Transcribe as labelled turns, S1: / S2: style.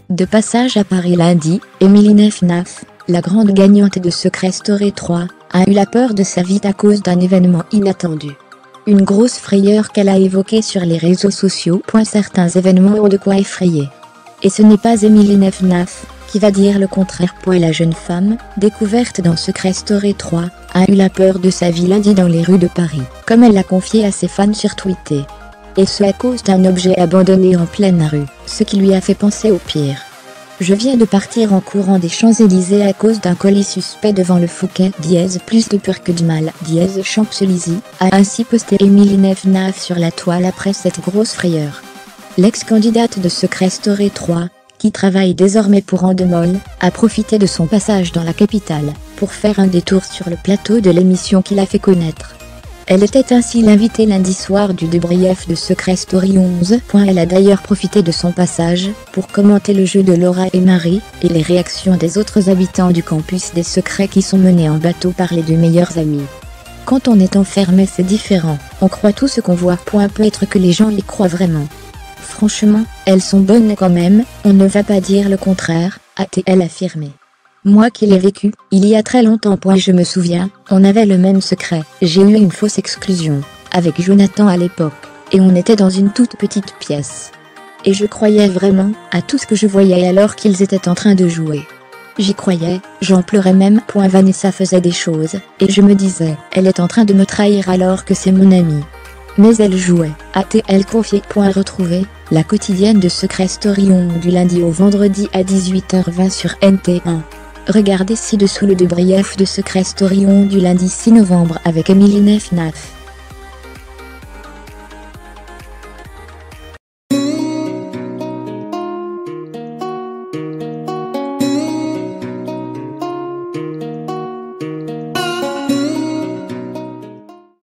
S1: De passage à Paris lundi, Émilie Nef, la grande gagnante de Secret Story 3, a eu la peur de sa vie à cause d'un événement inattendu. Une grosse frayeur qu'elle a évoquée sur les réseaux sociaux. Certains événements ont de quoi effrayer. Et ce n'est pas Émilie Nef qui va dire le contraire. La jeune femme, découverte dans Secret Story 3, a eu la peur de sa vie lundi dans les rues de Paris, comme elle l'a confié à ses fans sur Twitter. Et ce à cause d'un objet abandonné en pleine rue, ce qui lui a fait penser au pire. Je viens de partir en courant des Champs-Élysées à cause d'un colis suspect devant le Fouquet, plus de peur que du mal, Champs-Élysées, a ainsi posté Émilie Nef sur la toile après cette grosse frayeur. L'ex-candidate de Secret Story 3, qui travaille désormais pour Endemol, a profité de son passage dans la capitale, pour faire un détour sur le plateau de l'émission qui l'a fait connaître. Elle était ainsi l'invitée lundi soir du débrief de Secret Story 11. Elle a d'ailleurs profité de son passage, pour commenter le jeu de Laura et Marie, et les réactions des autres habitants du campus des secrets qui sont menés en bateau par les deux meilleurs amis. Quand on est enfermé c'est différent, on croit tout ce qu'on voit. Peut être que les gens y croient vraiment. Franchement, elles sont bonnes quand même, on ne va pas dire le contraire, a-t-elle affirmé. Moi qui l'ai vécu, il y a très longtemps. Je me souviens, on avait le même secret, j'ai eu une fausse exclusion, avec Jonathan à l'époque, et on était dans une toute petite pièce. Et je croyais vraiment, à tout ce que je voyais alors qu'ils étaient en train de jouer. J'y croyais, j'en pleurais même. Vanessa faisait des choses, et je me disais, elle est en train de me trahir alors que c'est mon amie. Mais elle jouait, a-t-elle confié. Retrouver la quotidienne de Secret Story 11 du lundi au vendredi à 18h20 sur NT1. Regardez ci-dessous le débrief de Secret Story 11 du lundi 6 novembre avec Émilie Nef.